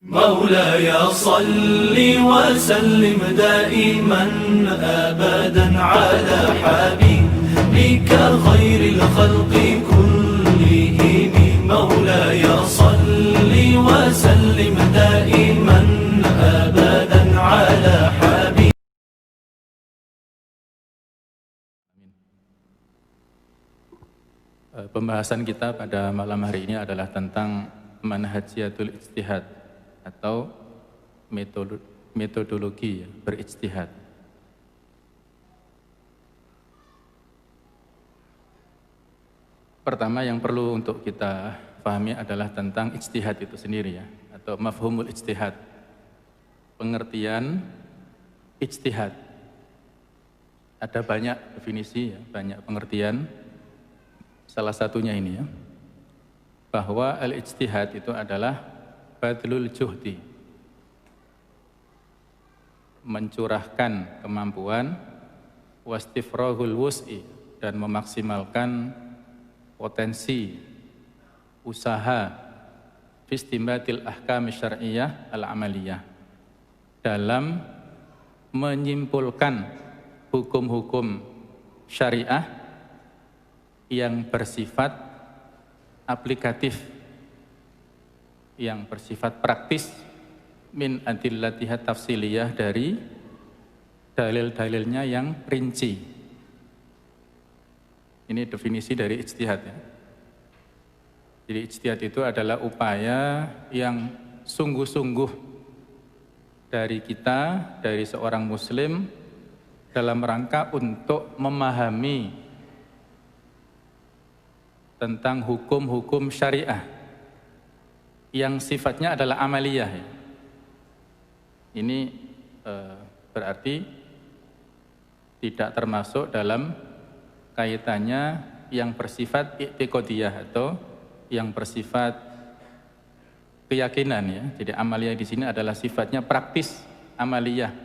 مولاي صل وسلم دائما أبدا على حبيبك خير الخلق كلهم مولاي صل وسلم دائما أبدا على حبيبك. Pembahasan kita pada malam hari ini adalah tentang manhajiyatul ijtihad atau metodologi berijtihad. Pertama yang perlu untuk kita pahami adalah tentang ijtihad itu sendiri ya, atau mafhumul ijtihad. Pengertian ijtihad. Ada banyak definisi ya, banyak pengertian. Salah satunya ini ya, bahwa al-ijtihad itu adalah badlul juhdi, mencurahkan kemampuan, wastifrahul wus'i, dan memaksimalkan potensi usaha fistimbatil ahkam syar'iyyah al-amaliyah dalam menyimpulkan hukum-hukum syariah yang bersifat aplikatif, yang bersifat praktis, min adillatiha tafsiliyah, dari dalil-dalilnya yang rinci. Ini definisi dari ijtihad ya. Jadi ijtihad itu adalah upaya yang sungguh-sungguh dari kita, dari seorang muslim dalam rangka untuk memahami tentang hukum-hukum syariah yang sifatnya adalah amaliyah. Ini berarti tidak termasuk dalam kaitannya yang bersifat i'tiqadiyah atau yang bersifat keyakinan ya. Jadi amaliyah di sini adalah sifatnya praktis, amaliyah,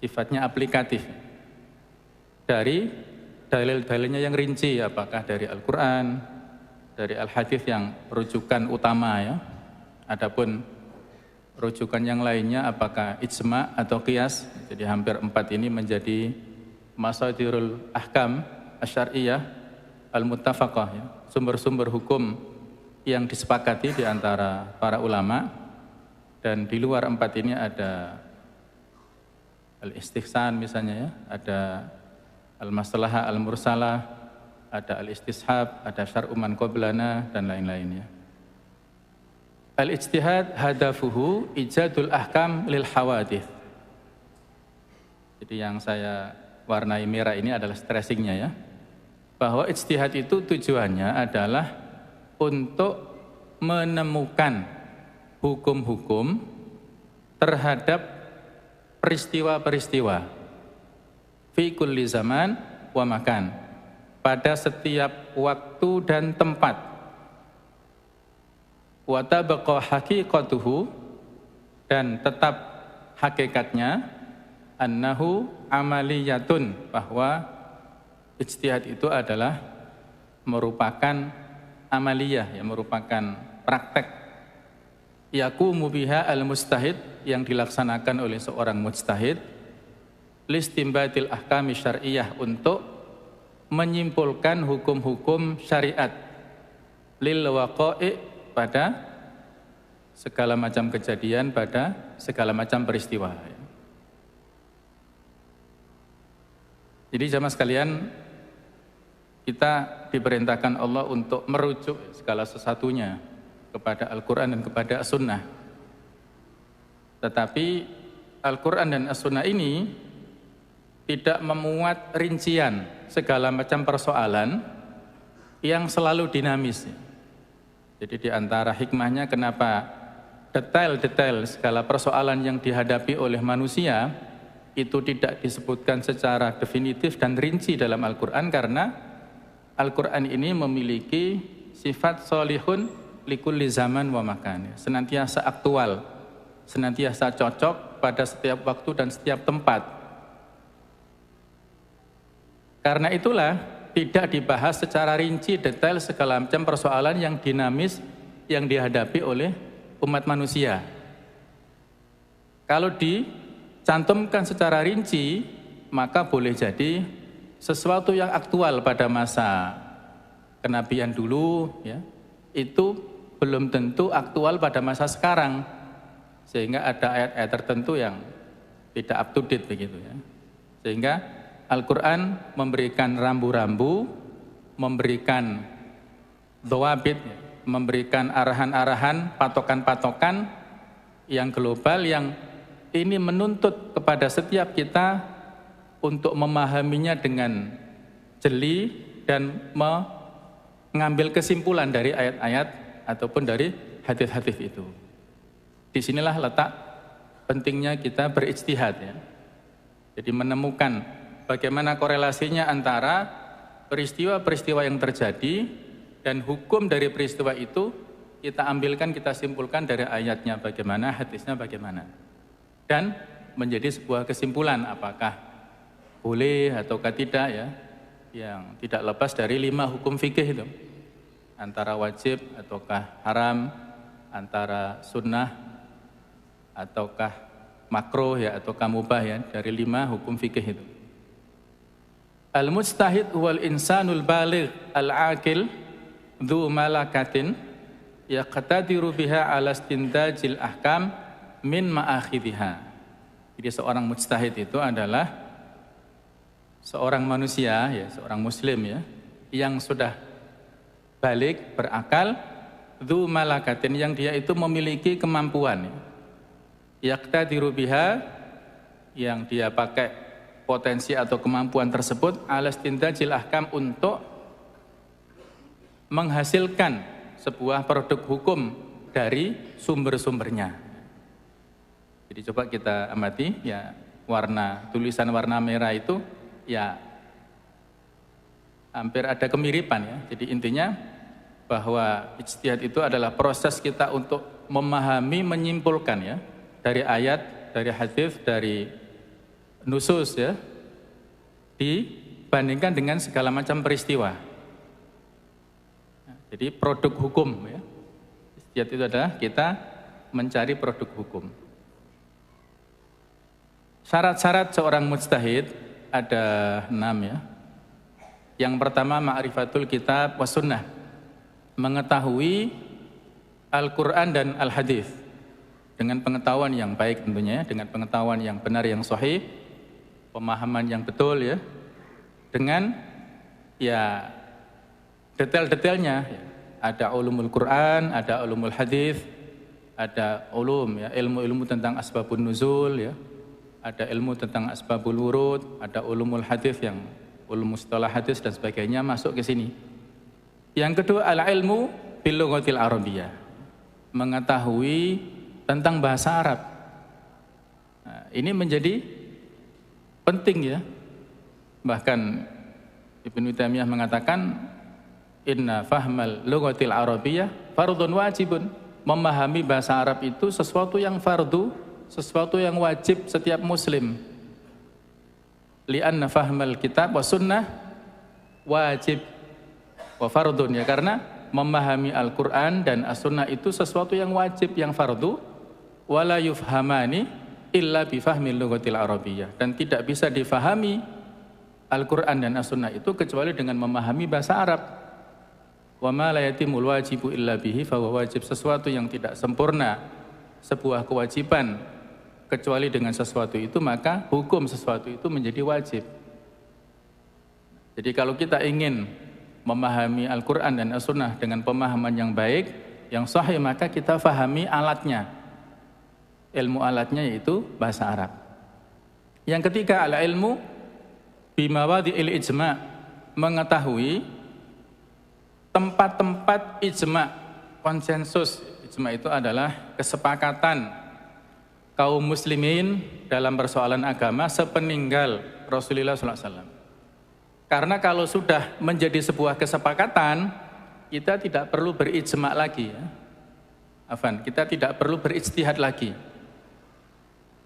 sifatnya aplikatif dari dalil-dalilnya yang rinci, apakah dari Al-Quran, dari Al-Hadis yang rujukan utama ya. Adapun rujukan yang lainnya apakah ijma' atau qiyas. Jadi hampir 4 ini menjadi masadirul ahkam asyariyah al-muttafaqah ya, sumber-sumber hukum yang disepakati di antara para ulama. Dan di luar 4 ini ada al-istihsan misalnya ya, ada al-maslahah al-mursalah, ada al-istishab, ada syar'u man qablana, dan lain-lainnya. Al-ijtihad hadafuhu ijadul ahkam lil hawadith. Jadi yang saya warnai merah ini adalah stressingnya ya, bahwa ijtihad itu tujuannya adalah untuk menemukan hukum-hukum terhadap peristiwa-peristiwa fi kulli zaman wa makan, pada setiap waktu dan tempat. Wa tabqa haqiqatuhu, dan tetap hakikatnya, annahu amaliyatun, bahwa ijtihad itu adalah merupakan amaliyah, yang merupakan praktek, yaqumu biha al-mustahid, yang dilaksanakan oleh seorang mujtahid, listimbatil ahkami syar'iyyah, untuk menyimpulkan hukum-hukum syariat, lil waqa'i, pada segala macam kejadian, pada segala macam peristiwa. Jadi jamaah sekalian, kita diperintahkan Allah untuk merujuk segala sesuatunya kepada Al-Quran dan kepada As-Sunnah. Tetapi Al-Quran dan As-Sunnah ini tidak memuat rincian segala macam persoalan yang selalu dinamis. Jadi di antara hikmahnya kenapa detail-detail segala persoalan yang dihadapi oleh manusia itu tidak disebutkan secara definitif dan rinci dalam Al-Quran, karena Al-Quran ini memiliki sifat solihun likulli zaman wa makan, senantiasa aktual, senantiasa cocok pada setiap waktu dan setiap tempat. Karena itulah tidak dibahas secara rinci detail segala macam persoalan yang dinamis yang dihadapi oleh umat manusia. Kalau dicantumkan secara rinci, maka boleh jadi sesuatu yang aktual pada masa kenabian dulu, ya, itu belum tentu aktual pada masa sekarang, sehingga ada ayat-ayat tertentu yang tidak up to date begitu ya. Sehingga Al-Quran memberikan rambu-rambu, memberikan dhawabit, memberikan arahan-arahan, patokan-patokan yang global, yang ini menuntut kepada setiap kita untuk memahaminya dengan jeli dan mengambil kesimpulan dari ayat-ayat ataupun dari hadis-hadis itu. Disinilah letak pentingnya kita berijtihad ya. Jadi menemukan bagaimana korelasinya antara peristiwa-peristiwa yang terjadi dan hukum dari peristiwa itu kita ambilkan, kita simpulkan dari ayatnya bagaimana, hadisnya bagaimana. Dan menjadi sebuah kesimpulan apakah boleh ataukah tidak ya, yang tidak lepas dari 5 hukum fikih itu. Antara wajib ataukah haram, antara sunnah ataukah makruh ya, ataukah mubah ya, dari 5 hukum fikih itu. Al-mujtahid huwal insanul baligh al-aqil dhu malakatin yaqtadiru biha ala istindajil ahkam min ma'akhidhiha. Jadi seorang mujtahid itu adalah seorang manusia ya, seorang muslim ya, yang sudah balik, berakal, dhu malakatin, yang dia itu memiliki kemampuan ya. Yaqtadiru biha, yang dia pakai potensi atau kemampuan tersebut ala istindajil ahkam, untuk menghasilkan sebuah produk hukum dari sumber-sumbernya. Jadi coba kita amati ya, tulisan warna merah itu ya hampir ada kemiripan ya. Jadi intinya bahwa ijtihad itu adalah proses kita untuk memahami, menyimpulkan ya, dari ayat, dari hadis, dari nusus ya, dibandingkan dengan segala macam peristiwa. Jadi produk hukum ya. Ijtihad itu adalah kita mencari produk hukum. Syarat-syarat seorang mujtahid ada 6 ya. Yang pertama ma'rifatul kitab was sunnah, mengetahui Al-Quran dan Al-Hadis dengan pengetahuan yang baik tentunya, dengan pengetahuan yang benar, yang sahih, pemahaman yang betul ya, dengan ya detail-detailnya ya. Ada ulumul Quran, ada ulumul hadis, ada ulum ya, ilmu-ilmu tentang asbabun nuzul ya, ada ilmu tentang asbabul wurud, ada ulumul hadis yang ulum mustalah hadis dan sebagainya masuk ke sini. Yang kedua al-ilmu bil lughatil arabiyyah, mengetahui tentang bahasa Arab. Nah, ini menjadi penting ya. Bahkan Ibnu Taimiyah mengatakan inna fahmal lughatil arabiyyah fardun wajibun. Memahami bahasa Arab itu sesuatu yang fardu, sesuatu yang wajib setiap muslim. Li'anna fahmal kitab wa sunnah wajib wa fardun, ya, karena memahami Al-Quran dan As-Sunnah itu sesuatu yang wajib, yang fardu. Wala yufhamani illa bifahmil lughatil arabiyyah, dan tidak bisa difahami Al-Quran dan As-Sunnah itu kecuali dengan memahami bahasa Arab. Wa ma la yatimul wajibu illa bihi fahuwa wajib, sesuatu yang tidak sempurna, sebuah kewajiban kecuali dengan sesuatu itu, maka hukum sesuatu itu menjadi wajib. Jadi kalau kita ingin memahami Al-Quran dan As-Sunnah dengan pemahaman yang baik, yang sahih, maka kita fahami alatnya. Ilmu alatnya yaitu bahasa Arab. Yang ketiga, al-ilmu bimawadi'il ijma', mengetahui tempat-tempat ijma', konsensus. Ijma' itu adalah kesepakatan kaum muslimin dalam persoalan agama sepeninggal Rasulullah SAW. Karena kalau sudah menjadi sebuah kesepakatan, kita tidak perlu berijma' lagi ya. Kita tidak perlu berijtihad lagi.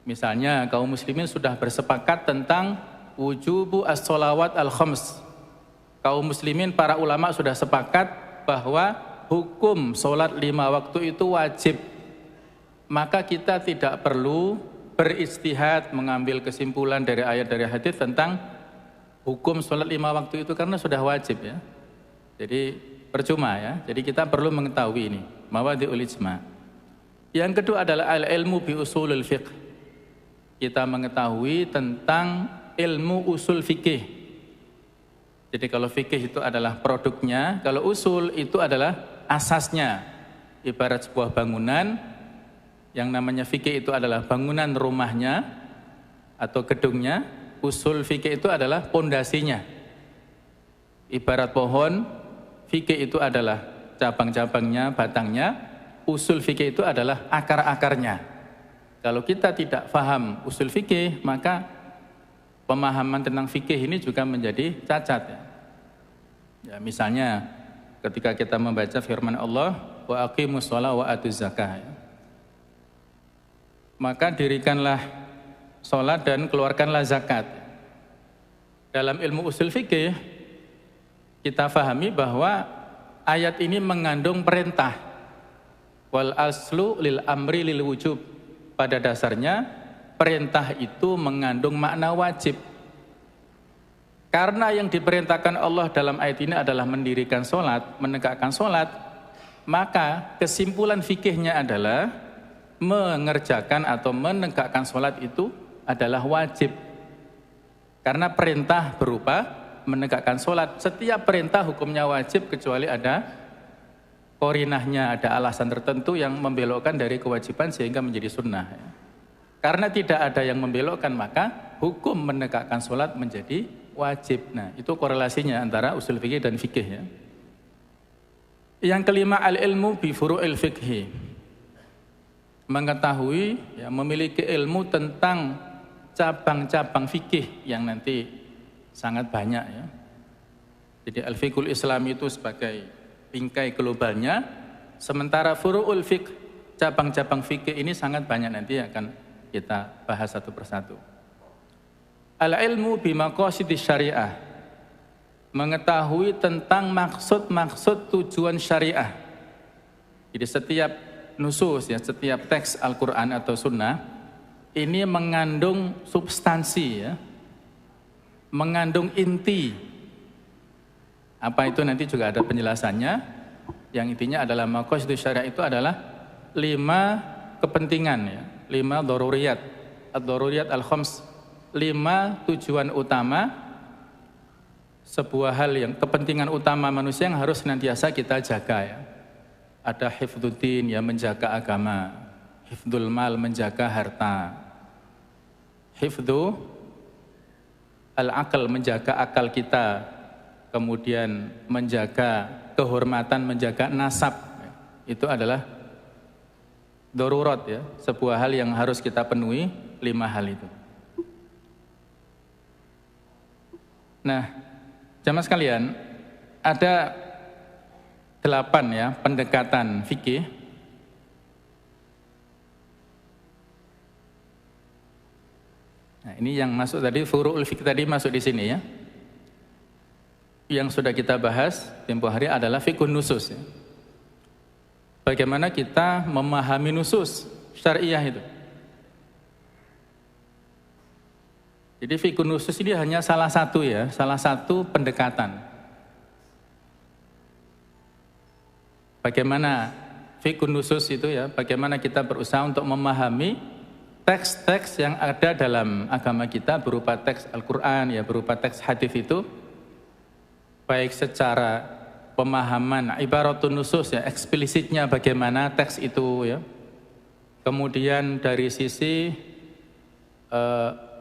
Misalnya kaum muslimin sudah bersepakat tentang wujubu as-sholawat al-khams. Kaum muslimin, para ulama sudah sepakat bahwa hukum sholat 5 waktu itu wajib maka kita tidak perlu beristihad mengambil kesimpulan dari ayat dari hadis tentang hukum sholat 5 waktu itu karena sudah wajib ya. Jadi percuma ya. Jadi kita perlu mengetahui ini, mawadhi'ul ijma'. Yang kedua adalah al-ilmu bi usulul fiqh. Kita mengetahui tentang ilmu usul fikih. Jadi kalau fikih itu adalah produknya, kalau usul itu adalah asasnya. Ibarat sebuah bangunan, yang namanya fikih itu adalah bangunan rumahnya atau gedungnya, usul fikih itu adalah pondasinya. Ibarat pohon, fikih itu adalah cabang-cabangnya, batangnya, usul fikih itu adalah akar-akarnya. Kalau kita tidak paham usul fikih, maka pemahaman tentang fikih ini juga menjadi cacat ya. Ya, misalnya ketika kita membaca firman Allah, wa aqimus shalah wa atuz zakah ya. Maka dirikanlah sholat dan keluarkanlah zakat. Dalam ilmu usul fikih kita fahami bahwa ayat ini mengandung perintah. Wal aslu lil amri lil wujub. Pada dasarnya perintah itu mengandung makna wajib. Karena yang diperintahkan Allah dalam ayat ini adalah mendirikan sholat, menegakkan sholat, maka kesimpulan fikihnya adalah mengerjakan atau menegakkan sholat itu adalah wajib. Karena perintah berupa menegakkan sholat. Setiap perintah hukumnya wajib kecuali ada korinahnya, ada alasan tertentu yang membelokkan dari kewajiban sehingga menjadi sunnah. Karena tidak ada yang membelokkan, maka hukum menegakkan sholat menjadi wajib. Nah, itu korelasinya antara usul fikih dan fikih ya. Yang kelima, al-ilmu bi furu'il fikhi. Mengetahui, ya, memiliki ilmu tentang cabang-cabang fikih yang nanti sangat banyak ya. Jadi al-fiqhul Islami itu sebagai bingkai globalnya, sementara furu'ul fiqh, cabang-cabang fikih ini sangat banyak, nanti akan kita bahas satu persatu. Al-ilmu bimaqasidis syariah, mengetahui tentang maksud-maksud tujuan syariah. Jadi setiap nusus ya, setiap teks Al-Quran atau Sunnah ini mengandung substansi ya, mengandung inti. Apa itu nanti juga ada penjelasannya. Yang intinya adalah maqasidus syariah itu adalah 5 kepentingan ya, 5 daruriyat, ad-daruriyat al-khams, 5 tujuan utama sebuah hal yang kepentingan utama manusia yang harus senantiasa kita jaga ya. Ada hifdzuddin ya, menjaga agama, hifdzul mal, menjaga harta, hifdzu al-aql, menjaga akal kita, kemudian menjaga kehormatan, menjaga nasab. Itu adalah darurat ya, sebuah hal yang harus kita penuhi, 5 hal itu. Nah, jamaah sekalian, ada 8 ya pendekatan fikih. Nah, ini yang masuk tadi, furu'ul fikih tadi masuk di sini ya. Yang sudah kita bahas tempo hari adalah fiqhun nusus ya. Bagaimana kita memahami nusus syariah itu. Jadi fiqhun nusus ini hanya salah satu ya, salah satu pendekatan. Bagaimana fiqhun nusus itu ya, bagaimana kita berusaha untuk memahami teks-teks yang ada dalam agama kita berupa teks Al-Quran ya, berupa teks hadis itu, baik secara pemahaman ibaratun nusus ya, eksplisitnya bagaimana teks itu ya, kemudian dari sisi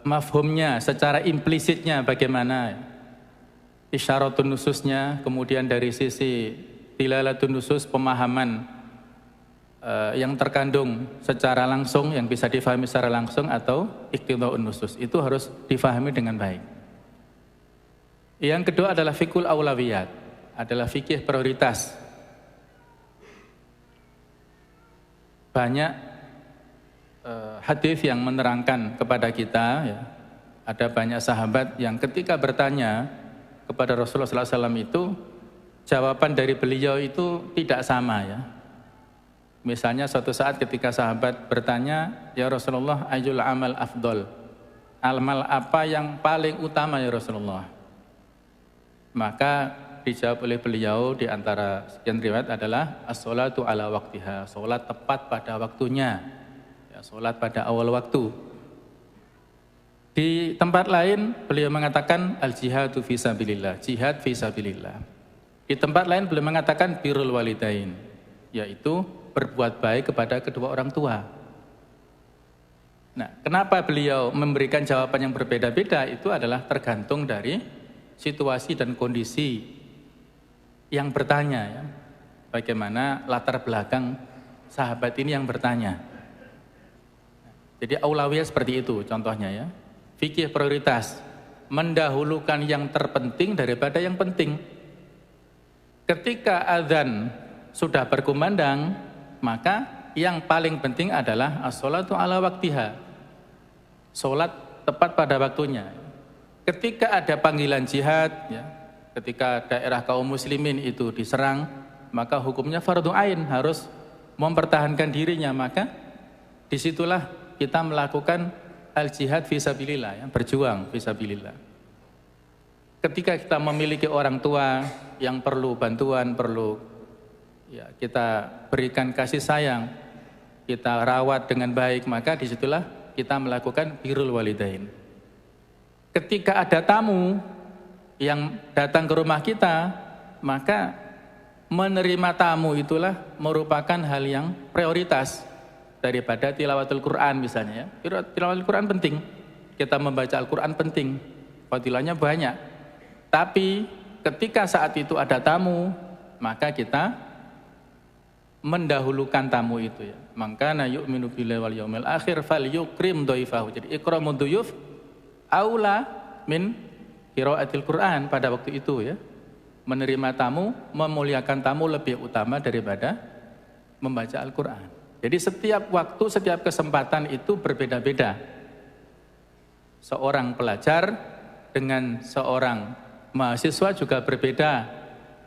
mafhumnya, secara implisitnya bagaimana isyaratun nususnya, kemudian dari sisi dilalatun nusus, pemahaman yang terkandung secara langsung, yang bisa difahami secara langsung, atau iqtidhaun nusus, itu harus difahami dengan baik. Yang kedua adalah fiqhul aulawiyat, adalah fikih prioritas. Banyak hadis yang menerangkan kepada kita ya, ada banyak sahabat yang ketika bertanya kepada Rasulullah SAW itu, jawaban dari beliau itu tidak sama ya. Misalnya suatu saat ketika sahabat bertanya, "Ya Rasulullah, ayyul amal afdol?" Amal apa yang paling utama ya Rasulullah? Maka dijawab oleh beliau di antara sekian riwayat adalah as-sholatu ala waktiha, sholat tepat pada waktunya, ya, sholat pada awal waktu. Di tempat lain beliau mengatakan al-jihadu fisabilillah, jihad fisabilillah. Di tempat lain beliau mengatakan birrul walidain, yaitu berbuat baik kepada kedua orang tua. Nah, kenapa beliau memberikan jawaban yang berbeda-beda itu adalah tergantung dari situasi dan kondisi yang bertanya, ya. Bagaimana latar belakang sahabat ini yang bertanya. Jadi aulawiyah seperti itu contohnya, ya. Fikih prioritas, mendahulukan yang terpenting daripada yang penting. Ketika azan sudah berkumandang, maka yang paling penting adalah as-sholatu ala waktiha, sholat tepat pada waktunya. Ketika ada panggilan jihad, ya, ketika daerah kaum muslimin itu diserang, maka hukumnya fardhu ain, harus mempertahankan dirinya. Maka disitulah kita melakukan al-jihad fisabilillah, ya, berjuang fisabilillah. Ketika kita memiliki orang tua yang perlu bantuan, perlu, ya, kita berikan kasih sayang, kita rawat dengan baik, maka disitulah kita melakukan birrul walidain. Ketika ada tamu yang datang ke rumah kita, maka menerima tamu itulah merupakan hal yang prioritas daripada tilawatul Quran misalnya, ya. Tilawatul Quran penting, kita membaca Al-Quran penting, fadilahnya banyak. Tapi ketika saat itu ada tamu, maka kita mendahulukan tamu itu, ya. Mangkana yu'minu billahi wal yaumil akhir falyukrim dhaifahu. Jadi ikramud dhuyuf aula min qiraatil Quran pada waktu itu, ya. Menerima tamu, memuliakan tamu lebih utama daripada membaca Al-Quran. Jadi setiap waktu, setiap kesempatan itu berbeda-beda. Seorang pelajar dengan seorang mahasiswa juga berbeda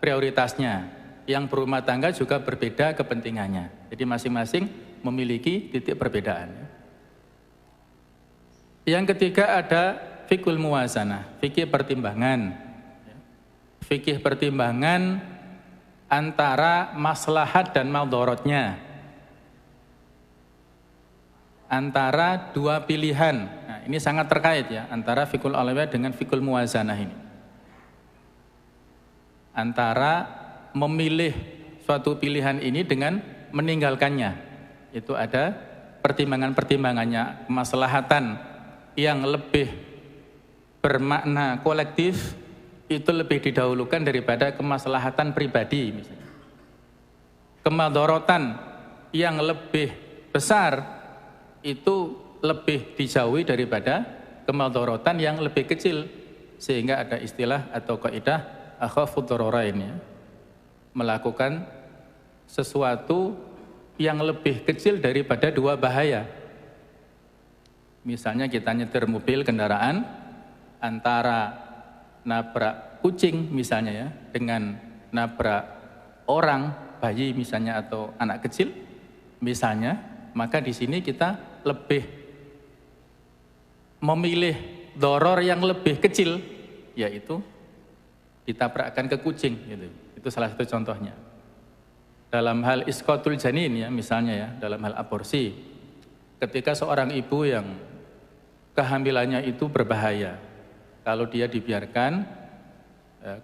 prioritasnya. Yang berumah tangga juga berbeda kepentingannya. Jadi masing-masing memiliki titik perbedaan. Yang ketiga ada fikul muwazanah, fikih pertimbangan. Fikih pertimbangan antara maslahat dan madharatnya, antara dua pilihan. Nah, ini sangat terkait, ya, antara fikul aulawiyah dengan fikul muwazanah ini. Antara memilih suatu pilihan ini dengan meninggalkannya, itu ada pertimbangan-pertimbangannya. Kemaslahatan yang lebih bermakna kolektif itu lebih didahulukan daripada kemaslahatan pribadi misalnya. Kemadharatan yang lebih besar itu lebih dijauhi daripada kemadharatan yang lebih kecil, sehingga ada istilah atau kaidah akhafud dhararain, ya. Melakukan sesuatu yang lebih kecil daripada dua bahaya. Misalnya kita nyetir mobil, kendaraan, antara nabrak kucing misalnya, ya, dengan nabrak orang, bayi misalnya, atau anak kecil misalnya, maka di sini kita lebih memilih doror yang lebih kecil, yaitu ditabrakkan ke kucing, gitu. Itu salah satu contohnya. Dalam hal isqatul janin, ya, misalnya, ya, dalam hal aborsi, ketika seorang ibu yang kehamilannya itu berbahaya, kalau dia dibiarkan,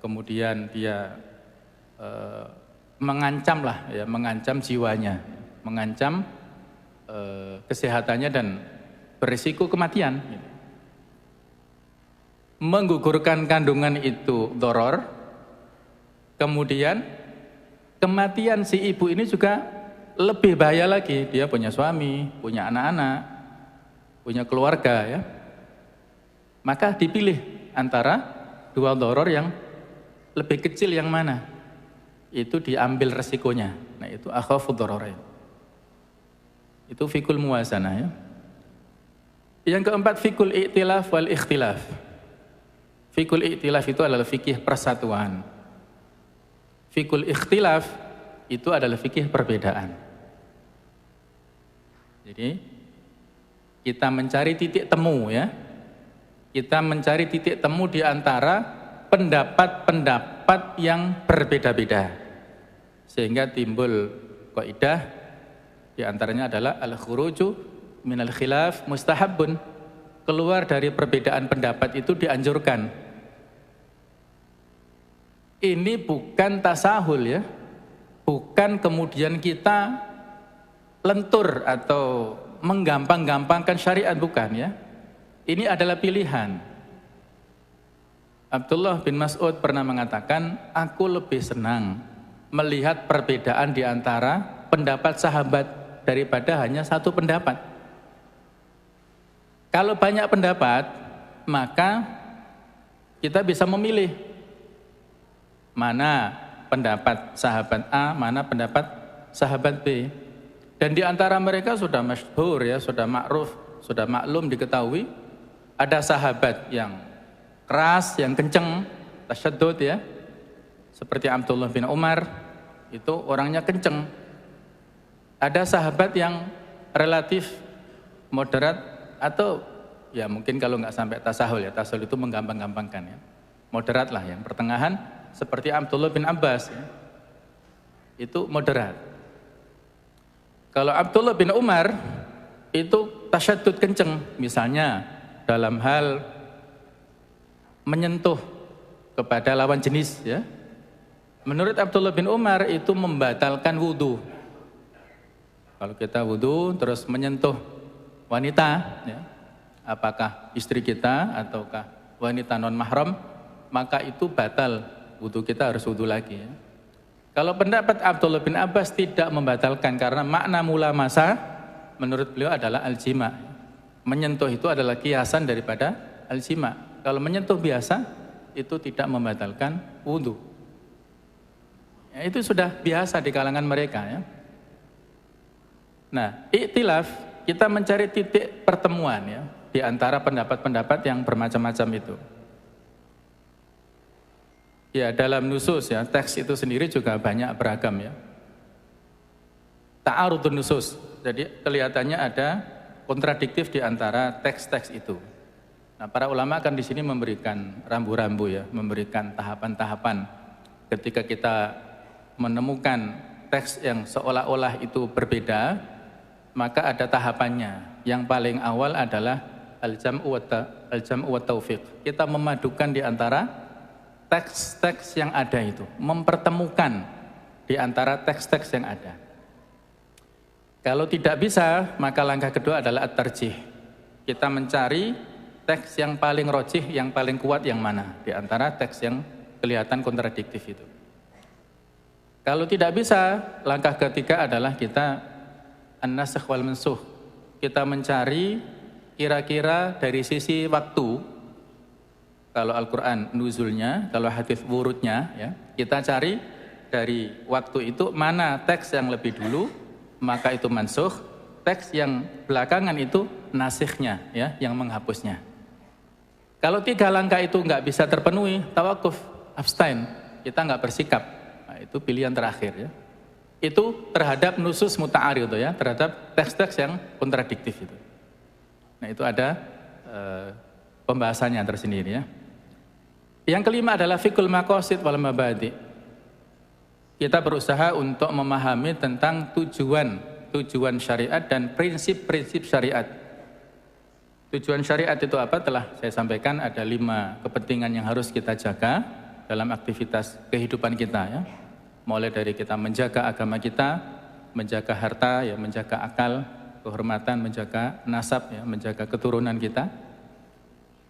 kemudian dia mengancam jiwanya, mengancam kesehatannya dan berisiko kematian. Menggugurkan kandungan itu doror. Kemudian kematian si ibu ini juga lebih bahaya lagi. Dia punya suami, punya anak-anak, punya keluarga, ya. Maka dipilih antara dua doror yang lebih kecil yang mana. Itu diambil resikonya. Nah, itu akhafud dhararain. Itu fikul muwazanah, ya. Yang keempat fikul i'tilaf wal ikhtilaf. Fikul i'tilaf itu adalah fikih persatuan. Fikul ikhtilaf itu adalah fikih perbedaan. Jadi kita mencari titik temu ya. Kita mencari titik temu di antara pendapat-pendapat yang berbeda-beda. Sehingga timbul kaidah di antaranya adalah al-khuruju minal khilaf mustahabun. Keluar dari perbedaan pendapat itu dianjurkan. Ini bukan tasahul ya. Bukan kemudian kita lentur atau menggampang-gampangkan syariat, bukan ya. Ini adalah pilihan. Abdullah bin Mas'ud pernah mengatakan, aku lebih senang melihat perbedaan di antara pendapat sahabat daripada hanya satu pendapat. Kalau banyak pendapat, maka kita bisa memilih mana pendapat sahabat A, mana pendapat sahabat B. Dan di antara mereka sudah masyhur ya, sudah ma'ruf, sudah maklum diketahui, ada sahabat yang keras, yang kenceng, tasyaddud ya. Seperti Abdullah bin Umar, itu orangnya kenceng. Ada sahabat yang relatif moderat atau ya mungkin kalau nggak sampai tasahul ya, tasahul itu menggampang-gampangkan ya. Moderat lah yang pertengahan, seperti Abdullah bin Abbas ya. Itu moderat. Kalau Abdullah bin Umar itu tasyaddud kenceng, misalnya dalam hal menyentuh kepada lawan jenis ya. Menurut Abdullah bin Umar itu membatalkan wudu. Kalau kita wudu terus menyentuh wanita ya, apakah istri kita ataukah wanita non mahram, maka itu batal wudu, kita harus wudu lagi ya. Kalau pendapat Abdullah bin Abbas tidak membatalkan karena makna mula masa menurut beliau adalah al-jima. Menyentuh itu adalah kiasan daripada al-jima. Kalau menyentuh biasa itu tidak membatalkan wudu. Ya, itu sudah biasa di kalangan mereka ya. Nah, iktilaf kita mencari titik pertemuan ya di antara pendapat-pendapat yang bermacam-macam itu. Ya, dalam nusus ya, teks itu sendiri juga banyak beragam ya. Ta'arudun nusus. Jadi kelihatannya ada kontradiktif di antara teks-teks itu. Nah, para ulama kan di sini memberikan rambu-rambu ya, memberikan tahapan-tahapan. Ketika kita menemukan teks yang seolah-olah itu berbeda, maka ada tahapannya. Yang paling awal adalah al-jam'u wa taufiq. Kita memadukan di antara teks-teks yang ada itu, mempertemukan di antara teks-teks yang ada. Kalau tidak bisa, maka langkah kedua adalah at-tarjih. Kita mencari teks yang paling rojih, yang paling kuat yang mana di antara teks yang kelihatan kontradiktif itu. Kalau tidak bisa, langkah ketiga adalah kita an-nasakh wal mansukh. Kita mencari kira-kira dari sisi waktu. Kalau Al-Quran nuzulnya, kalau hadis wurudnya, ya, kita cari dari waktu itu mana teks yang lebih dulu, maka itu mansukh. Teks yang belakangan itu nasikhnya, ya, yang menghapusnya. Kalau tiga langkah itu nggak bisa terpenuhi, tawakuf, abstain, kita nggak bersikap. Nah, itu pilihan terakhir, ya. Itu terhadap nusus muta'arid, ya, terhadap teks-teks yang kontradiktif itu. Nah, itu ada pembahasannya tersendiri, ya. Yang kelima adalah fiqhul maqasid wal mabadi. Kita berusaha untuk memahami tentang tujuan syariat dan prinsip-prinsip syariat. Tujuan syariat itu apa? Telah saya sampaikan, ada 5 kepentingan yang harus kita jaga dalam aktivitas kehidupan kita, ya. Mulai dari kita menjaga agama kita, menjaga harta, ya, menjaga akal, kehormatan, menjaga nasab, ya, menjaga keturunan kita.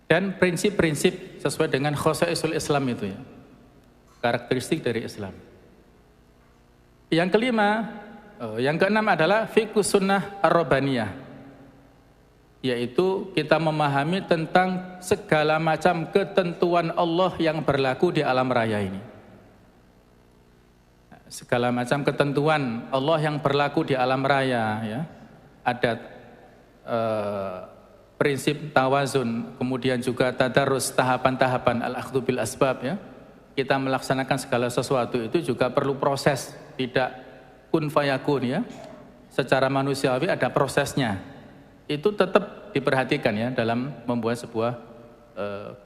Dan prinsip-prinsip sesuai dengan khosaisul Islam itu, ya, karakteristik dari Islam. Yang kelima, yang keenam adalah fiqhus sunnah ar-rabbaniyah, yaitu kita memahami tentang segala macam ketentuan Allah yang berlaku di alam raya ini. Segala macam ketentuan Allah yang berlaku di alam raya, ya, ada prinsip tawazun, kemudian juga tadarus, tahapan-tahapan al-akhdhu bil asbab, ya. Kita melaksanakan segala sesuatu itu juga perlu proses, tidak kun fayakun, ya. secara manusiawi ada prosesnya. Itu tetap diperhatikan ya dalam membuat sebuah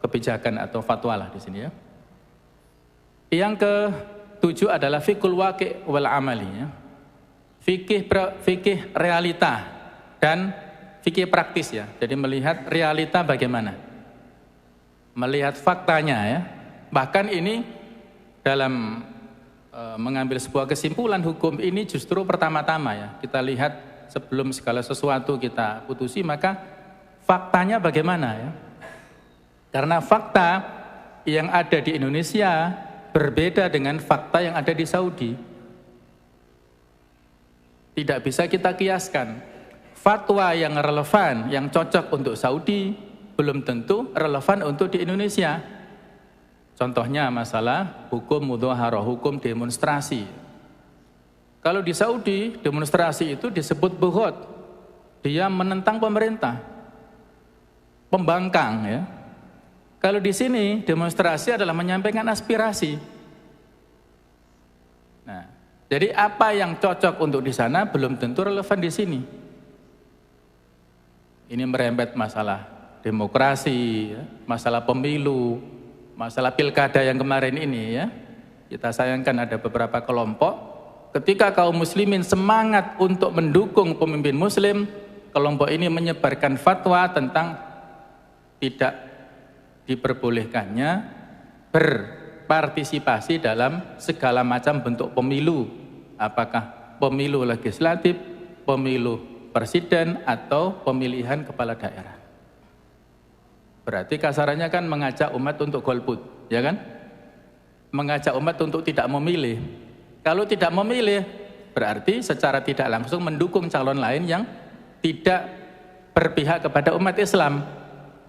kebijakan atau fatwa lah di sini ya. Yang ke-7 adalah fikul waqi' wal amali ya. Fikih realita dan fikih praktis ya. Jadi melihat realita bagaimana, melihat faktanya ya. Bahkan ini dalam mengambil sebuah kesimpulan hukum ini justru pertama-tama ya kita lihat sebelum segala sesuatu kita putusi, maka faktanya bagaimana ya. Karena fakta yang ada di Indonesia berbeda dengan fakta yang ada di Saudi. Tidak bisa kita kiaskan. Fatwa yang relevan, yang cocok untuk Saudi belum tentu relevan untuk di Indonesia. Contohnya masalah hukum mudhaharah, hukum demonstrasi. Kalau di Saudi demonstrasi itu disebut bughut. Dia menentang pemerintah. Pembangkang ya. Kalau di sini demonstrasi adalah menyampaikan aspirasi. Nah, jadi apa yang cocok untuk di sana belum tentu relevan di sini. Ini merembet masalah demokrasi, ya, masalah pemilu, masalah pilkada yang kemarin ini ya. Kita sayangkan ada beberapa kelompok ketika kaum muslimin semangat untuk mendukung pemimpin muslim, kelompok ini menyebarkan fatwa tentang tidak diperbolehkannya berpartisipasi dalam segala macam bentuk pemilu, apakah pemilu legislatif, pemilu presiden, atau pemilihan kepala daerah. Berarti kasarannya kan mengajak umat untuk golput, ya kan? Mengajak umat untuk tidak memilih. Kalau tidak memilih, berarti secara tidak langsung mendukung calon lain yang tidak berpihak kepada umat Islam.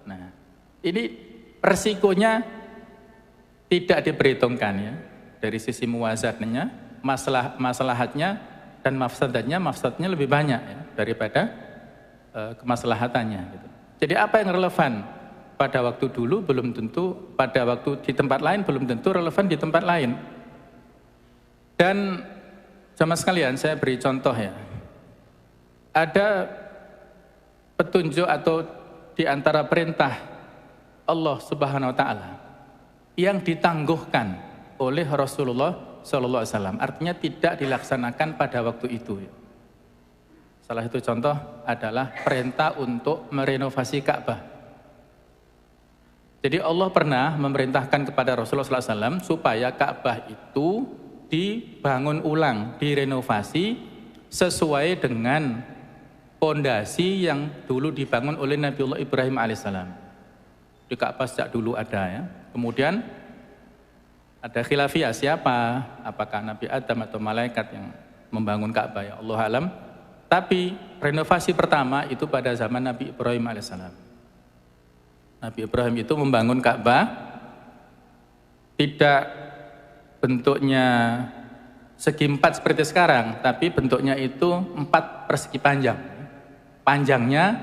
Nah, ini resikonya tidak diperhitungkan ya. Dari sisi muwazannya, maslahatnya dan mafsadatnya lebih banyak ya, daripada kemaslahatannya gitu. Jadi apa yang relevan pada waktu dulu belum tentu pada waktu di tempat lain belum tentu relevan di tempat lain. Dan jamaah sekalian, saya beri contoh ya. Ada petunjuk atau di antara perintah Allah Subhanahu wa taala yang ditangguhkan oleh Rasulullah sallallahu alaihi wasallam, artinya tidak dilaksanakan pada waktu itu. Salah satu contoh adalah perintah untuk merenovasi Ka'bah. Jadi Allah pernah memerintahkan kepada Rasulullah sallallahu alaihi wasallam supaya Ka'bah itu dibangun ulang, direnovasi sesuai dengan pondasi yang dulu dibangun oleh Nabiullah Ibrahim alaihissalam. Di Ka'bah sejak dulu ada ya. Kemudian ada khilafiyah siapa, apakah Nabi Adam atau malaikat yang membangun Ka'bah ya Allah alam. Tapi renovasi pertama itu pada zaman Nabi Ibrahim alaihissalam. Nabi Ibrahim itu membangun Ka'bah tidak bentuknya segi 4 seperti sekarang, tapi bentuknya itu 4 persegi panjang. Panjangnya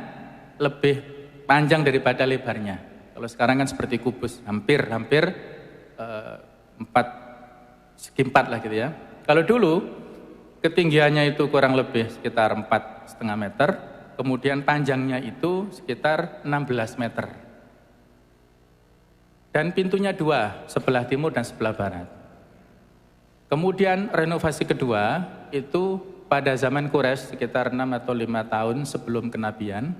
lebih panjang daripada lebarnya. Kalau sekarang kan seperti kubus, hampir 4 segi 4 lah gitu ya. Kalau dulu ketinggiannya itu kurang lebih sekitar 4,5 meter, kemudian panjangnya itu sekitar 16 meter. Dan pintunya 2, sebelah timur dan sebelah barat. Kemudian renovasi kedua itu pada zaman Quraisy sekitar 6 atau 5 tahun sebelum kenabian.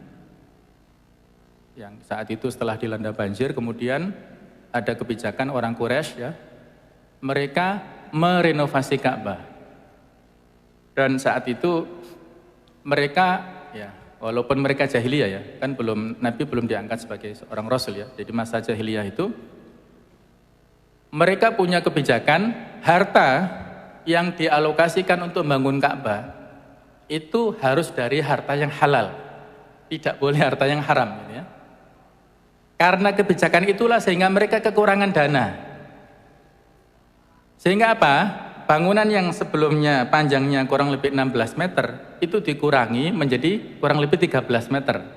Yang saat itu setelah dilanda banjir, kemudian ada kebijakan orang Quraisy ya, mereka merenovasi Ka'bah. Dan saat itu mereka ya, walaupun mereka jahiliyah ya, kan Nabi belum diangkat sebagai seorang rasul ya. Jadi masa jahiliyah itu mereka punya kebijakan harta yang dialokasikan untuk membangun Ka'bah itu harus dari harta yang halal, tidak boleh harta yang haram gitu ya. Karena kebijakan itulah sehingga mereka kekurangan dana. Sehingga apa? Bangunan yang sebelumnya panjangnya kurang lebih 16 meter itu dikurangi menjadi kurang lebih 13 meter.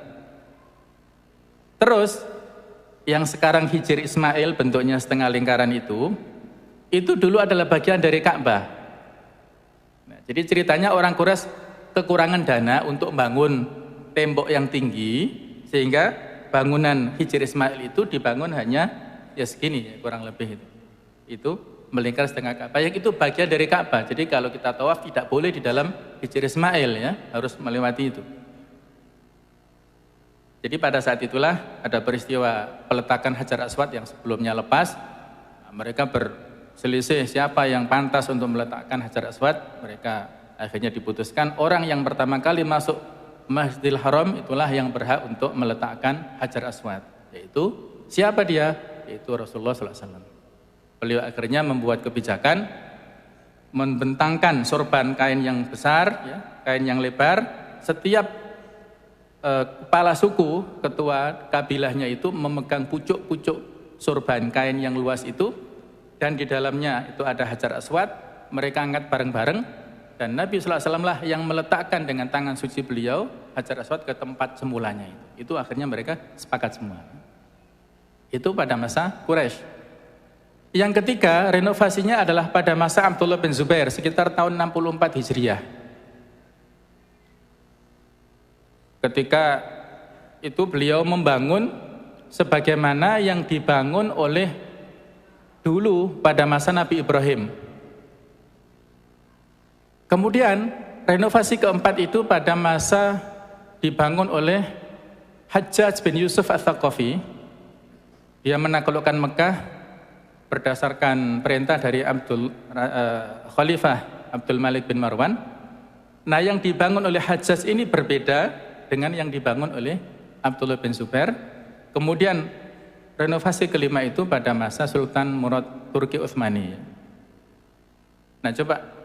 Terus yang sekarang Hijr Ismail bentuknya setengah lingkaran itu dulu adalah bagian dari Ka'bah. Nah, jadi ceritanya orang Quraisy kekurangan dana untuk membangun tembok yang tinggi, sehingga bangunan Hijr Ismail itu dibangun hanya ya segini ya, kurang lebih itu. Itu melingkar setengah Ka'bah. Yang itu bagian dari Ka'bah. Jadi kalau kita tawaf tidak boleh di dalam Hijr Ismail ya, harus melewati itu. Jadi pada saat itulah ada peristiwa peletakan Hajar Aswad yang sebelumnya lepas. Nah, mereka berselisih siapa yang pantas untuk meletakkan Hajar Aswad. Mereka akhirnya diputuskan orang yang pertama kali masuk Masjidil Haram itulah yang berhak untuk meletakkan Hajar Aswad. Yaitu siapa dia? Yaitu Rasulullah SAW. Beliau akhirnya membuat kebijakan membentangkan sorban kain yang besar, ya, kain yang lebar. Setiap kepala suku, ketua kabilahnya itu memegang pucuk-pucuk sorban kain yang luas itu, dan di dalamnya itu ada Hajar Aswad. Mereka angkat bareng-bareng, dan Nabi SAW lah yang meletakkan dengan tangan suci beliau Hajar Aswad ke tempat semulanya itu. Itu akhirnya mereka sepakat semua. Itu pada masa Quraisy. Yang ketiga, renovasinya adalah pada masa Abdullah bin Zubair sekitar tahun 64 Hijriah. Ketika itu beliau membangun sebagaimana yang dibangun oleh dulu pada masa Nabi Ibrahim. Kemudian renovasi keempat itu pada masa dibangun oleh Hajjaj bin Yusuf Ats-Tsaqafi. Dia menaklukkan Mekah berdasarkan perintah dari Khalifah Abdul Malik bin Marwan. Nah, yang dibangun oleh Hajjaj ini berbeda dengan yang dibangun oleh Abdullah bin Zubair. Kemudian renovasi kelima itu pada masa Sultan Murad Turki Utsmani. Nah, coba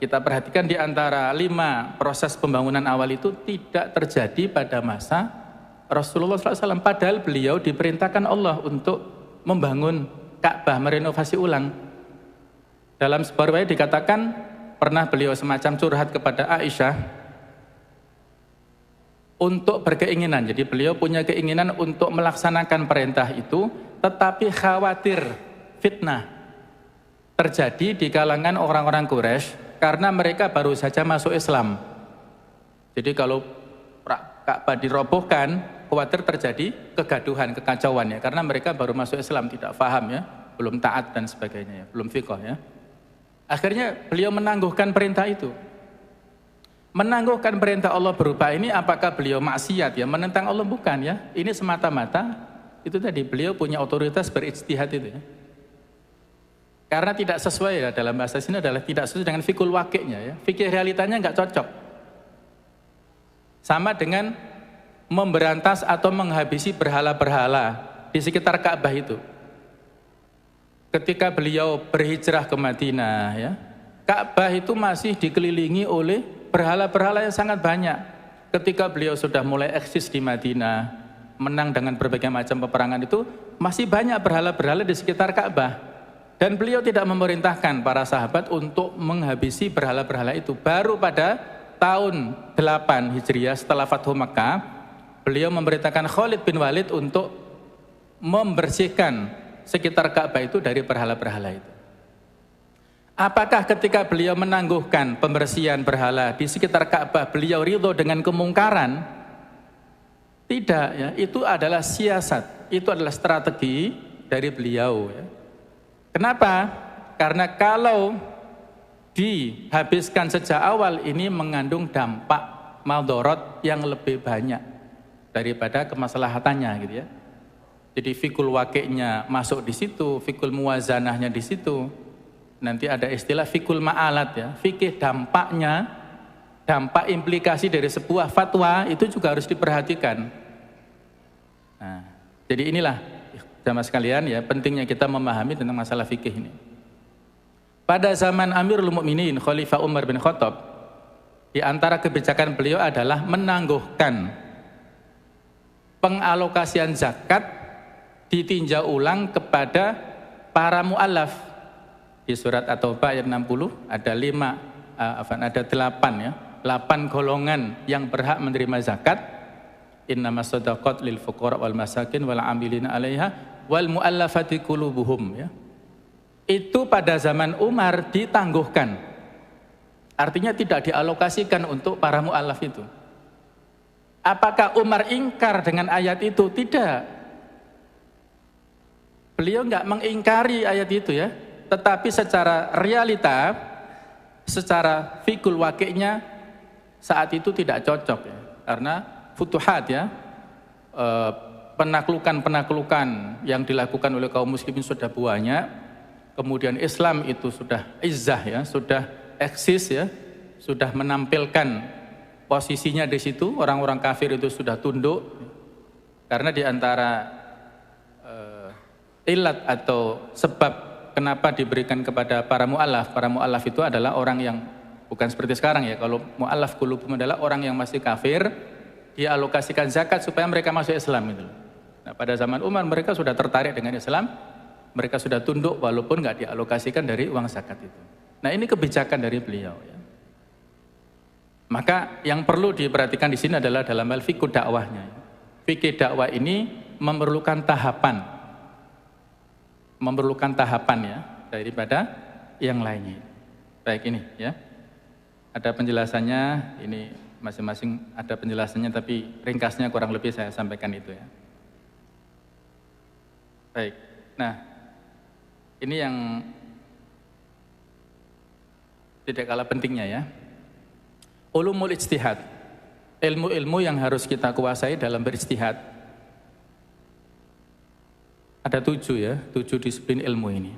kita perhatikan di antara 5 proses pembangunan awal itu tidak terjadi pada masa Rasulullah SAW. Padahal beliau diperintahkan Allah untuk membangun Ka'bah, merenovasi ulang. Dalam sebuah riwayat dikatakan pernah beliau semacam curhat kepada Aisyah untuk berkeinginan. Jadi beliau punya keinginan untuk melaksanakan perintah itu, tetapi khawatir fitnah terjadi di kalangan orang-orang Quraisy karena mereka baru saja masuk Islam. Jadi kalau Ka'bah dirobohkan, khawatir terjadi kegaduhan, kekacauan ya, karena mereka baru masuk Islam, tidak paham ya, belum taat dan sebagainya ya, belum fiqh ya. Akhirnya beliau menangguhkan perintah itu. Menangguhkan perintah Allah berupa ini, apakah beliau maksiat ya, menentang Allah? Bukan ya. Ini semata-mata itu tadi beliau punya otoritas berijtihad itu ya. Karena tidak sesuai ya, dalam bahasa sini adalah tidak sesuai dengan fikul waqi'nya ya. Fikih realitanya enggak cocok. Sama dengan memberantas atau menghabisi berhala-berhala di sekitar Ka'bah itu. Ketika beliau berhijrah ke Madinah ya, Ka'bah itu masih dikelilingi oleh berhala-berhala yang sangat banyak. Ketika beliau sudah mulai eksis di Madinah, menang dengan berbagai macam peperangan itu, masih banyak berhala-berhala di sekitar Ka'bah. Dan beliau tidak memerintahkan para sahabat untuk menghabisi berhala-berhala itu. Baru pada tahun 8 Hijriah setelah Fathu Makkah, beliau memerintahkan Khalid bin Walid untuk membersihkan sekitar Ka'bah itu dari berhala-berhala itu. Apakah ketika beliau menangguhkan pembersihan berhala di sekitar Ka'bah, beliau ridho dengan kemungkaran? Tidak ya, itu adalah siasat, itu adalah strategi dari beliau ya. Kenapa? Karena kalau dihabiskan sejak awal ini mengandung dampak madorot yang lebih banyak daripada kemaslahatannya gitu ya. Jadi fikul waqi'nya masuk di situ, fikul muwazanahnya di situ. Nanti ada istilah fikul ma'alat ya, fikih dampaknya, dampak implikasi dari sebuah fatwa itu juga harus diperhatikan. Nah, jadi inilah jamaah sekalian ya, pentingnya kita memahami tentang masalah fikih ini. Pada zaman Amirul Mukminin Khalifah Umar bin Khattab, di antara kebijakan beliau adalah menangguhkan pengalokasian zakat ditinjau ulang kepada para mu'allaf. Di surat At-Taubah ayat 60 ada 8 ya, 8 golongan yang berhak menerima zakat. Innamas shadaqat lil fuqara wal masakin wal 'amilina 'alaiha wal mu'allafati qulubuhum ya. Itu pada zaman Umar ditangguhkan. Artinya tidak dialokasikan untuk para mu'allaf itu. Apakah Umar ingkar dengan ayat itu? Tidak. Beliau nggak mengingkari ayat itu ya. Tetapi secara realita, secara fikul wakilnya saat itu tidak cocok ya. Karena futuhat ya, penaklukan-penaklukan yang dilakukan oleh kaum muslimin sudah banyak. Kemudian Islam itu sudah izzah ya, sudah eksis ya, sudah menampilkan posisinya di situ. Orang-orang kafir itu sudah tunduk. Karena di antara ilat atau sebab kenapa diberikan kepada para mu'allaf itu adalah orang yang bukan seperti sekarang ya. Kalau mu'allaf qulubum adalah orang yang masih kafir, dialokasikan zakat supaya mereka masuk Islam gitu. Nah, pada zaman Umar mereka sudah tertarik dengan Islam, mereka sudah tunduk walaupun nggak dialokasikan dari uang zakat itu. Nah, ini kebijakan dari beliau ya. Maka yang perlu diperhatikan di sini adalah dalam hal fikih dakwahnya. Fikih dakwah ini memerlukan tahapan ya daripada yang lainnya. Baik ini ya. Ada penjelasannya, ini masing-masing ada penjelasannya tapi ringkasnya kurang lebih saya sampaikan itu ya. Baik. Nah, ini yang tidak kalah pentingnya ya. Ulumul ijtihad. Ilmu-ilmu yang harus kita kuasai dalam berijtihad. Ada 7 ya, 7 disiplin ilmu ini.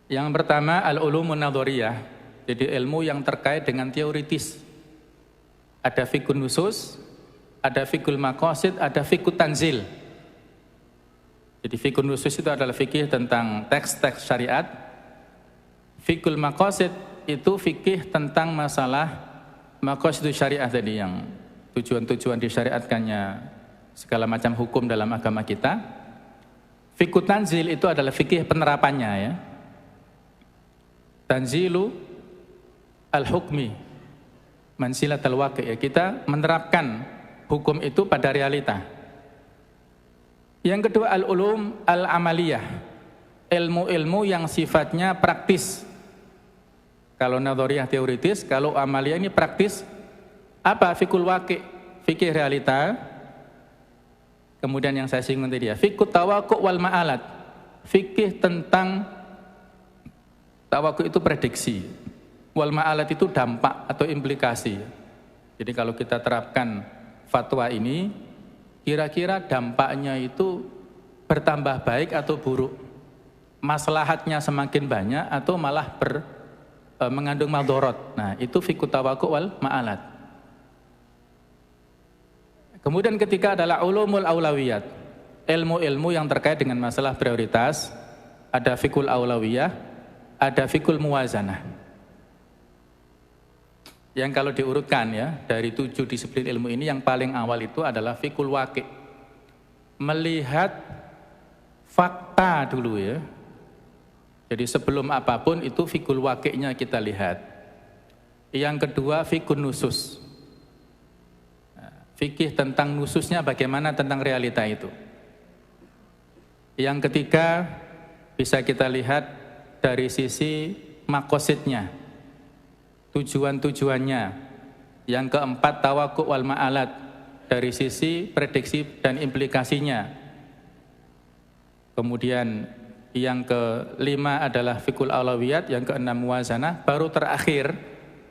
Yang pertama al-ulumun nadhariyah. Jadi ilmu yang terkait dengan teoritis. Ada fikul nusus, ada fikul maqasid, ada fikul tanzil. Jadi fikul nusus itu adalah fikih tentang teks-teks syariat. Fikul maqasid itu fikih tentang masalah maqasid syariah tadi, yang tujuan-tujuan disyariatkannya segala macam hukum dalam agama kita. Fikul tanzil itu adalah fikih penerapannya ya. Tanzilu al-hukmi manzilatal waqi', ya, kita menerapkan hukum itu pada realita. Yang kedua al-ulum al-amaliyah, ilmu-ilmu yang sifatnya praktis. Kalau nadhariyah teoritis, kalau amaliyah ini praktis. Apa? Fikul waqi', fikih realita. Kemudian yang saya singgung tadi ya, fikut tawaqu' wal ma'alat, fikih tentang tawaqu' itu prediksi, wal ma'alat itu dampak atau implikasi. Jadi kalau kita terapkan fatwa ini, kira-kira dampaknya itu bertambah baik atau buruk, maslahatnya semakin banyak atau malah mengandung madharat. Nah, itu fikut tawaqu' wal ma'alat. Kemudian ketika adalah ulumul aulawiyat, ilmu-ilmu yang terkait dengan masalah prioritas. Ada fikul aulawiyah, ada fikul muwazanah. Yang kalau diurutkan ya, dari 7 disiplin ilmu ini yang paling awal itu adalah fikul waqi'. Melihat fakta dulu ya. Jadi sebelum apapun itu fikul waqi'nya kita lihat. Yang kedua fikul nusus. Fikih tentang nususnya bagaimana tentang realita itu. Yang ketiga bisa kita lihat dari sisi maqasidnya, tujuan-tujuannya. Yang keempat tawaqu' wal ma'alat, dari sisi prediksi dan implikasinya. Kemudian yang kelima adalah fikul aulawiyat, yang keenam muwazanah, baru terakhir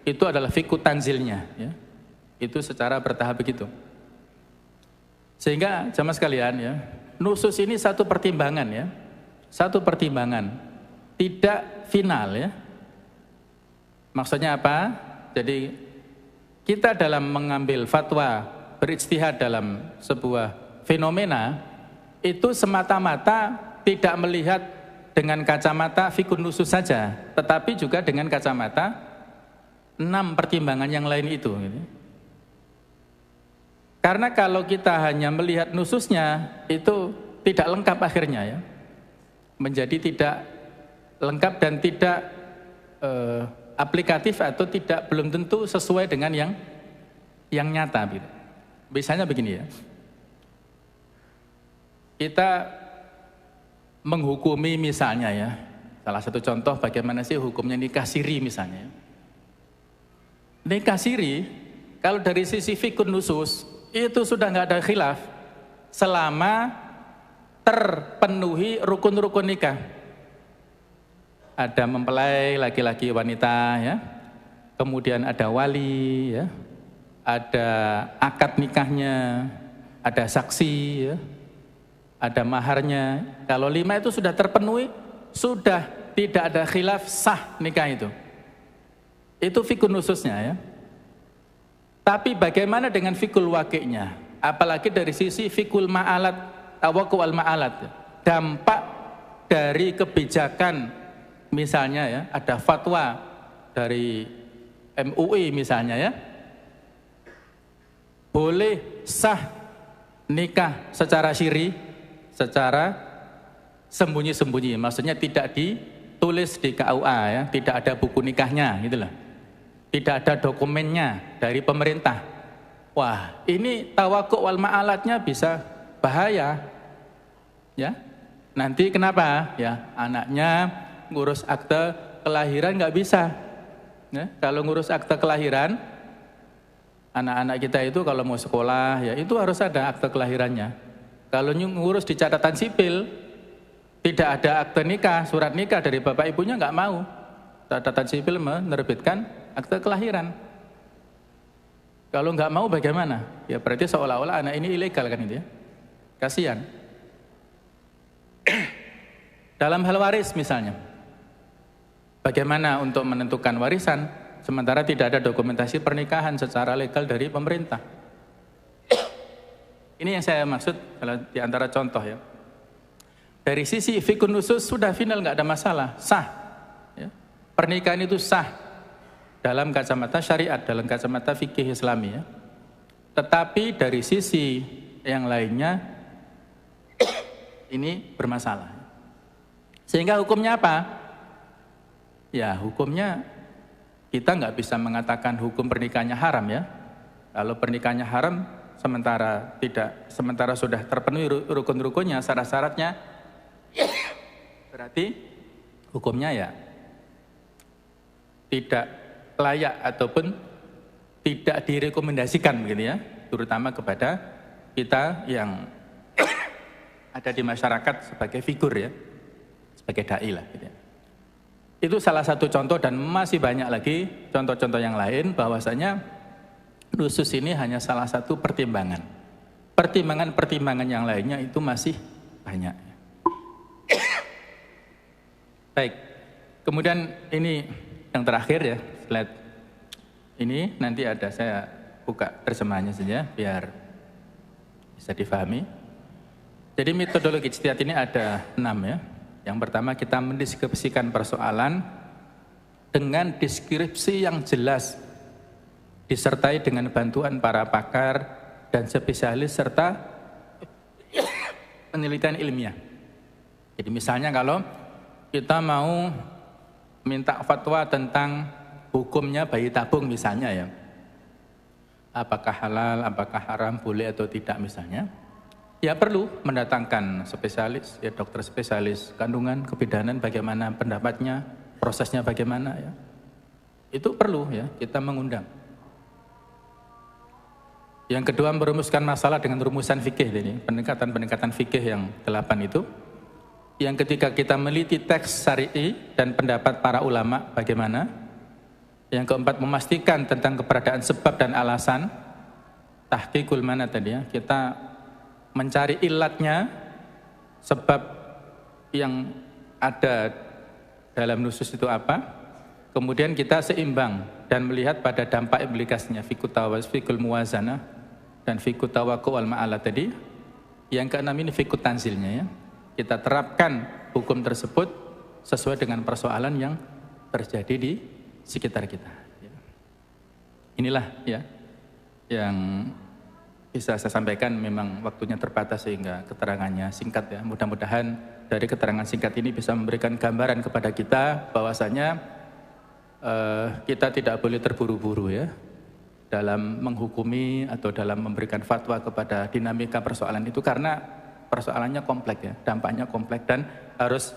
itu adalah fikul tanzilnya ya. Itu secara bertahap begitu. Sehingga jamaah sekalian ya, nusus ini satu pertimbangan ya. Satu pertimbangan, tidak final ya. Maksudnya apa? Jadi kita dalam mengambil fatwa, berijtihad dalam sebuah fenomena itu semata-mata tidak melihat dengan kacamata fikun nusus saja, tetapi juga dengan kacamata 6 pertimbangan yang lain itu gitu. Karena kalau kita hanya melihat nususnya itu tidak lengkap akhirnya ya. Menjadi tidak lengkap dan tidak aplikatif atau tidak belum tentu sesuai dengan yang nyata gitu. Misalnya begini ya. Kita menghukumi misalnya ya. Salah satu contoh bagaimana sih hukumnya nikah siri misalnya. nikah siri, kalau dari sisi fikun nusus, itu sudah nggak ada khilaf selama terpenuhi rukun-rukun nikah. Ada mempelai laki-laki wanita ya, kemudian ada wali ya, ada akad nikahnya, ada saksi ya, ada maharnya. Kalau 5 itu sudah terpenuhi, sudah tidak ada khilaf sah nikah itu. Itu fikun nususnya ya. Tapi bagaimana dengan fikul waqi'nya? Apalagi dari sisi fikul ma'alat, tawaku wal ma'alat. Dampak dari kebijakan, misalnya ya, ada fatwa dari MUI misalnya ya, boleh sah nikah secara syiri, secara sembunyi-sembunyi. Maksudnya tidak ditulis di KUA ya, tidak ada buku nikahnya gitu loh. Tidak ada dokumennya dari pemerintah. Wah, ini tawakkuk wal ma'alatnya bisa bahaya. Ya. Nanti kenapa? Ya, anaknya ngurus akte kelahiran nggak bisa. Ya, kalau ngurus akte kelahiran, anak-anak kita itu kalau mau sekolah ya itu harus ada akte kelahirannya. Kalau ngurus di catatan sipil, tidak ada akte nikah, surat nikah dari bapak ibunya nggak mau. Catatan sipil menerbitkan akte kelahiran. Kalau nggak mau bagaimana? Ya berarti seolah-olah anak ini ilegal kan itu ya. Kasihan. Dalam hal waris misalnya, bagaimana untuk menentukan warisan sementara tidak ada dokumentasi pernikahan secara legal dari pemerintah? Ini yang saya maksud di antara contoh ya. Dari sisi fikun nusus sudah final, nggak ada masalah, sah. Ya. Pernikahan itu sah dalam kacamata syariat, dalam kacamata fikih Islami ya. Tetapi dari sisi yang lainnya ini bermasalah. Sehingga hukumnya apa? Ya hukumnya kita nggak bisa mengatakan hukum pernikahannya haram ya. Kalau pernikahannya haram sementara sudah terpenuhi rukun-rukunnya, syarat-syaratnya, berarti hukumnya ya tidak layak ataupun tidak direkomendasikan begitu ya, terutama kepada kita yang ada di masyarakat sebagai figur ya, sebagai dai lah gitu ya. Itu salah satu contoh dan masih banyak lagi contoh-contoh yang lain bahwasanya nusus ini hanya salah satu pertimbangan. Pertimbangan-pertimbangan yang lainnya itu masih banyak. Baik, kemudian ini yang terakhir ya, slide ini nanti ada, saya buka terjemahannya saja biar bisa difahami. Jadi metodologi ijtihad ini ada 6 ya. Yang pertama kita mendeskripsikan persoalan dengan deskripsi yang jelas, disertai dengan bantuan para pakar dan spesialis serta penelitian ilmiah. Jadi misalnya kalau kita mau minta fatwa tentang hukumnya bayi tabung misalnya ya, apakah halal, apakah haram, boleh atau tidak misalnya, ya perlu mendatangkan spesialis, ya dokter spesialis kandungan, kebidanan, bagaimana pendapatnya, prosesnya bagaimana ya. Itu perlu ya, kita mengundang. Yang kedua merumuskan masalah dengan rumusan fikih ini, pendekatan-pendekatan fikih yang 8 itu. Yang ketiga kita meliti teks syar'i dan pendapat para ulama bagaimana. Yang keempat memastikan tentang keberadaan sebab dan alasan. Tahqiqul mana tadi ya, kita mencari ilatnya, sebab yang ada dalam nusus itu apa. Kemudian kita seimbang dan melihat pada dampak implikasinya, fikul muwazanah dan fikut tawakkul wal ma'alat tadi. Yang keenam ini fikut tanzilnya ya. Kita terapkan hukum tersebut sesuai dengan persoalan yang terjadi di sekitar kita. Inilah ya yang bisa saya sampaikan, memang waktunya terbatas sehingga keterangannya singkat ya. Mudah-mudahan dari keterangan singkat ini bisa memberikan gambaran kepada kita bahwasanya kita tidak boleh terburu-buru ya dalam menghukumi atau dalam memberikan fatwa kepada dinamika persoalan itu, karena persoalannya kompleks ya, dampaknya kompleks dan harus